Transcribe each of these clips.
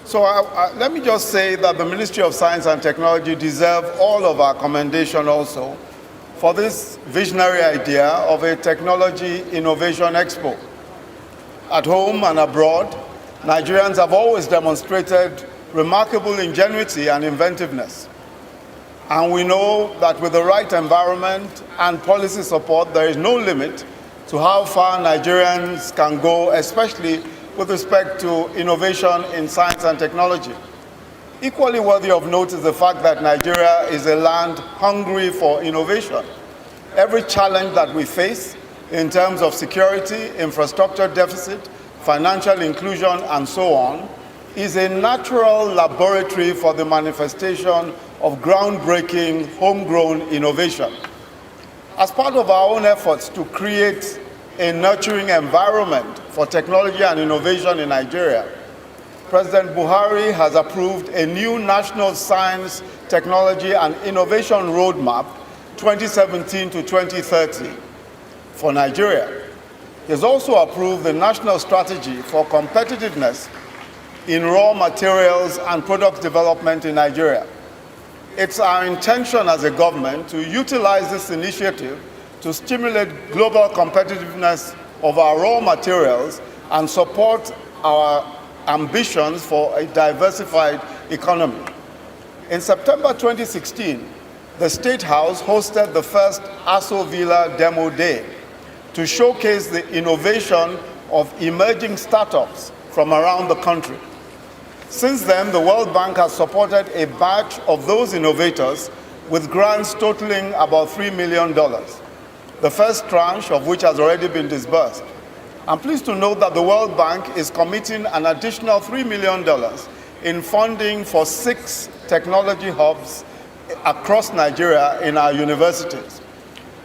So let me just say that the Ministry of Science and Technology deserve all of our commendation also for this visionary idea of a technology innovation expo. At home and abroad, Nigerians have always demonstrated remarkable ingenuity and inventiveness. And we know that with the right environment and policy support, there is no limit to how far Nigerians can go, especially with respect to innovation in science and technology. Equally worthy of note is the fact that Nigeria is a land hungry for innovation. Every challenge that we face in terms of security, infrastructure deficit, financial inclusion, and so on, is a natural laboratory for the manifestation of groundbreaking, homegrown innovation. As part of our own efforts to create a nurturing environment for technology and innovation in Nigeria, President Buhari has approved a new National Science, Technology and Innovation Roadmap 2017 to 2030 for Nigeria. He has also approved the National Strategy for Competitiveness in Raw Materials and Product Development in Nigeria. It's our intention as a government to utilize this initiative to stimulate global competitiveness of our raw materials and support our ambitions for a diversified economy. In September 2016, the State House hosted the first Aso Villa Demo Day to showcase the innovation of emerging startups from around the country. Since then, the World Bank has supported a batch of those innovators with grants totaling about $3 million, the first tranche of which has already been disbursed. I'm pleased to note that the World Bank is committing an additional $3 million in funding for 6 technology hubs across Nigeria in our universities.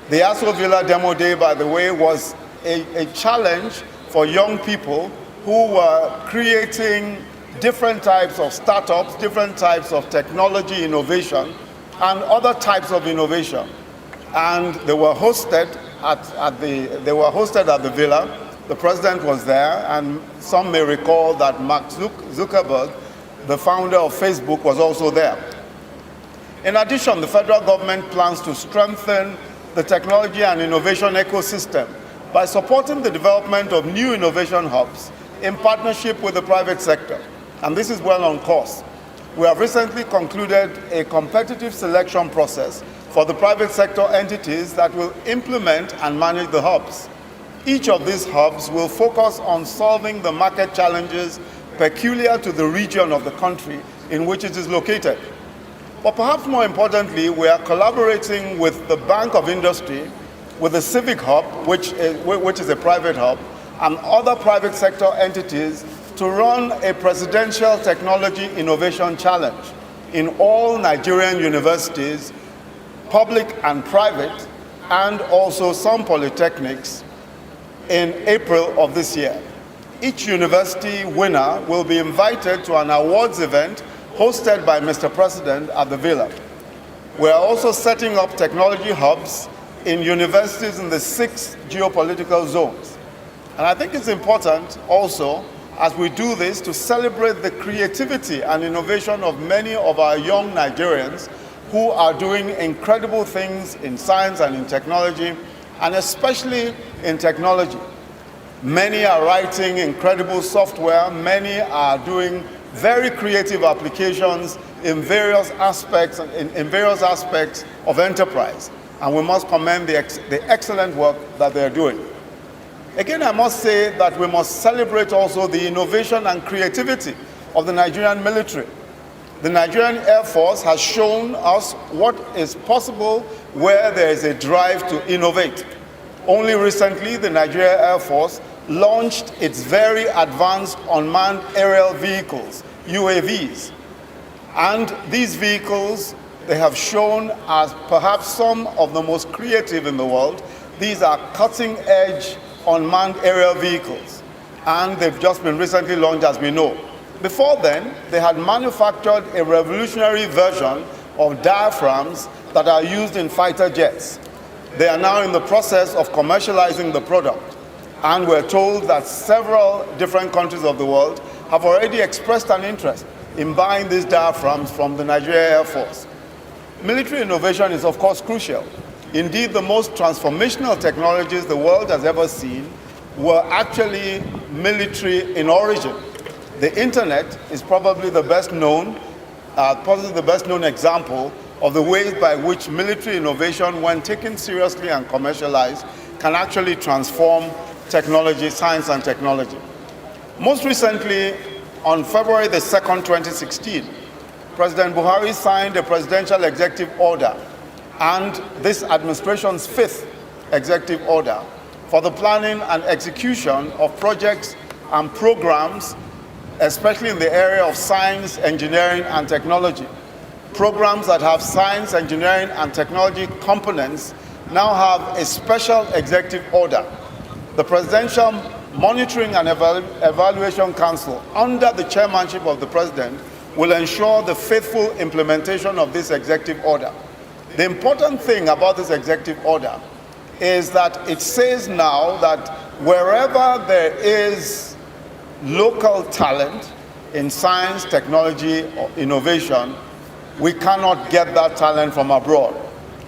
The Aso Villa Demo Day, by the way, was a challenge for young people who were creating different types of startups, different types of technology innovation, and other types of innovation. And they were hosted at the villa. The president was there, and some may recall that Mark Zuckerberg, the founder of Facebook, was also there. In addition, the federal government plans to strengthen the technology and innovation ecosystem by supporting the development of new innovation hubs in partnership with the private sector. And this is well on course. We have recently concluded a competitive selection process for the private sector entities that will implement and manage the hubs. Each of these hubs will focus on solving the market challenges peculiar to the region of the country in which it is located. But perhaps more importantly, we are collaborating with the Bank of Industry, with the Civic Hub, which is a private hub, and other private sector entities to run a presidential technology innovation challenge in all Nigerian universities, public and private, and also some polytechnics in April of this year. Each university winner will be invited to an awards event hosted by Mr. President at the Villa. We are also setting up technology hubs in universities in the 6 geopolitical zones. And I think it's important also, as we do this, to celebrate the creativity and innovation of many of our young Nigerians who are doing incredible things in science and in technology, and especially in technology. Many are writing incredible software, many are doing very creative applications in various aspects of enterprise. And we must commend the excellent work that they're doing. Again, I must say that we must celebrate also the innovation and creativity of the Nigerian military. The Nigerian Air Force has shown us what is possible where there is a drive to innovate. Only recently, the Nigerian Air Force launched its very advanced unmanned aerial vehicles, UAVs. And these vehicles, they have shown as perhaps some of the most creative in the world. These are cutting-edge unmanned aerial vehicles, and they've just been recently launched, as we know. Before then, they had manufactured a revolutionary version of diaphragms that are used in fighter jets. They are now in the process of commercializing the product, and we're told that several different countries of the world have already expressed an interest in buying these diaphragms from the Nigerian Air Force. Military innovation is, of course, crucial. Indeed, the most transformational technologies the world has ever seen were actually military in origin. The internet is probably the best known example of the ways by which military innovation, when taken seriously and commercialized, can actually transform technology, science and technology. Most recently, on February the 2nd, 2016, President Buhari signed a presidential executive order and this administration's 5th executive order for the planning and execution of projects and programs, especially in the area of science, engineering, and technology. Programs that have science, engineering, and technology components now have a special executive order. The Presidential Monitoring and Evaluation Council, under the chairmanship of the President, will ensure the faithful implementation of this executive order. The important thing about this executive order is that it says now that wherever there is local talent in science, technology, or innovation, we cannot get that talent from abroad.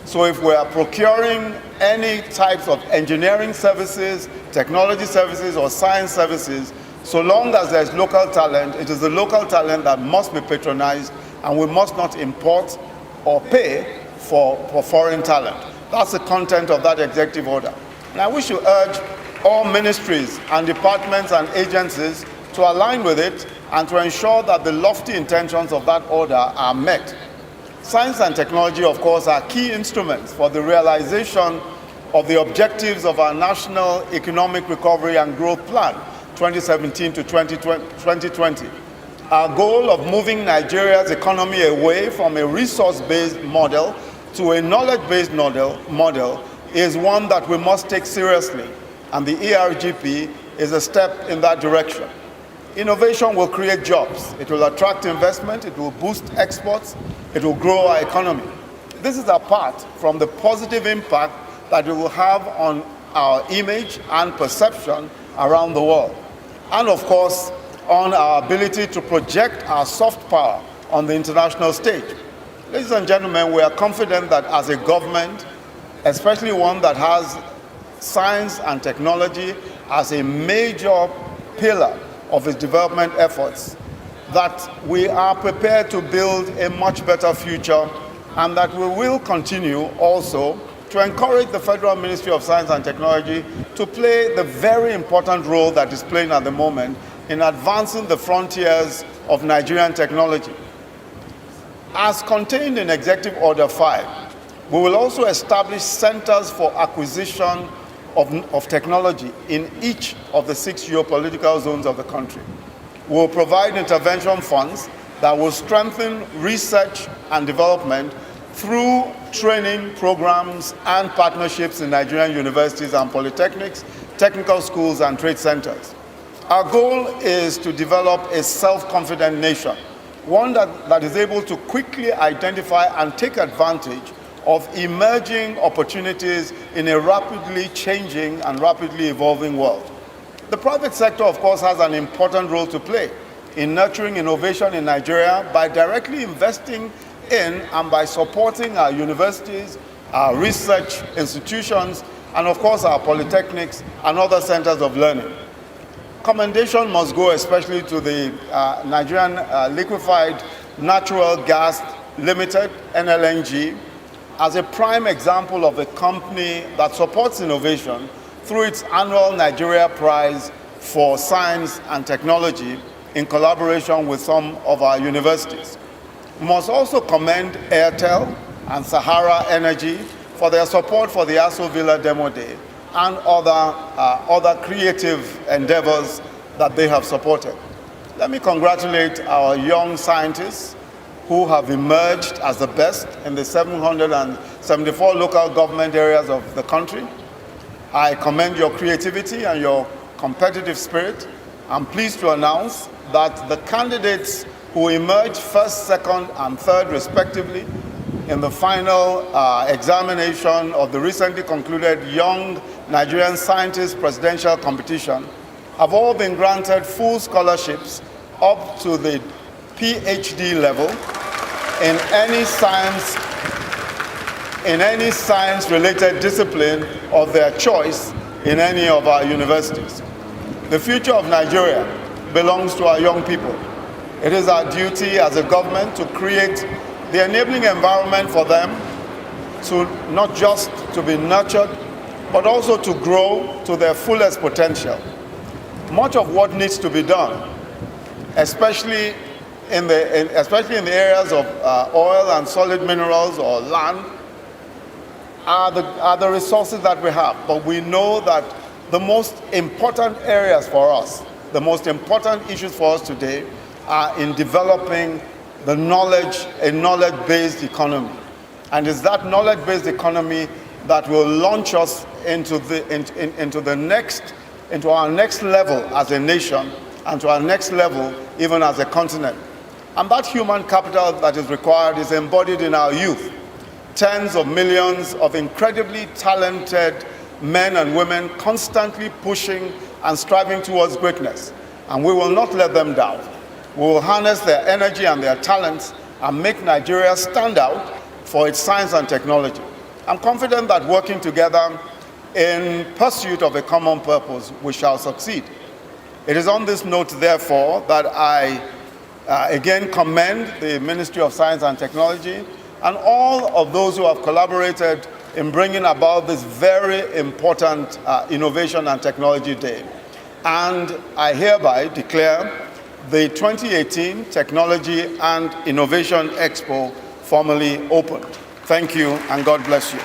So if we are procuring any types of engineering services, technology services, or science services, so long as there's local talent, it is the local talent that must be patronized, and we must not import or pay for foreign talent. That's the content of that executive order. And I wish to urge all ministries and departments and agencies to align with it and to ensure that the lofty intentions of that order are met. Science and technology, of course, are key instruments for the realization of the objectives of our National Economic Recovery and Growth Plan, 2017 to 2020. Our goal of moving Nigeria's economy away from a resource-based model to a knowledge-based model is one that we must take seriously, and the ERGP is a step in that direction. Innovation will create jobs, it will attract investment, it will boost exports, it will grow our economy. This is apart from the positive impact that it will have on our image and perception around the world, and of course, on our ability to project our soft power on the international stage. Ladies and gentlemen, we are confident that as a government, especially one that has science and technology as a major pillar of its development efforts, that we are prepared to build a much better future, and that we will continue also to encourage the Federal Ministry of Science and Technology to play the very important role that is playing at the moment in advancing the frontiers of Nigerian technology. As contained in Executive Order 5, we will also establish centers for acquisition of technology in each of the 6 geopolitical zones of the country. We will provide intervention funds that will strengthen research and development through training programs and partnerships in Nigerian universities and polytechnics, technical schools, and trade centers. Our goal is to develop a self-confident nation, one that is able to quickly identify and take advantage of emerging opportunities in a rapidly changing and rapidly evolving world. The private sector, of course, has an important role to play in nurturing innovation in Nigeria by directly investing in and by supporting our universities, our research institutions, and of course our polytechnics and other centers of learning. Commendation must go especially to the Nigerian Liquefied Natural Gas Limited, NLNG, as a prime example of a company that supports innovation through its annual Nigeria Prize for Science and Technology in collaboration with some of our universities. We must also commend Airtel and Sahara Energy for their support for the Aso Villa Demo Day and other creative endeavors that they have supported. Let me congratulate our young scientists who have emerged as the best in the 774 local government areas of the country. I commend your creativity and your competitive spirit. I'm pleased to announce that the candidates who emerged first, second, and third respectively in the final examination of the recently concluded Young Nigerian Scientists presidential competition have all been granted full scholarships up to the PhD level in any science-related discipline of their choice in any of our universities. The future of Nigeria belongs to our young people. It is our duty as a government to create the enabling environment for them to not just to be nurtured, but also to grow to their fullest potential. Much of what needs to be done, especially in the areas of oil and solid minerals or land, are the resources that we have. But we know that the most important areas for us, the most important issues for us today are in developing a knowledge-based economy. And it's that knowledge-based economy that will launch us into our next level as a nation and to our next level even as a continent. And that human capital that is required is embodied in our youth. Tens of millions of incredibly talented men and women constantly pushing and striving towards greatness. And we will not let them down. We will harness their energy and their talents and make Nigeria stand out for its science and technology. I'm confident that working together in pursuit of a common purpose, we shall succeed. It is on this note, therefore, that I again commend the Ministry of Science and Technology and all of those who have collaborated in bringing about this very important Innovation and Technology Day. And I hereby declare the 2018 Technology and Innovation Expo formally opened. Thank you, and God bless you.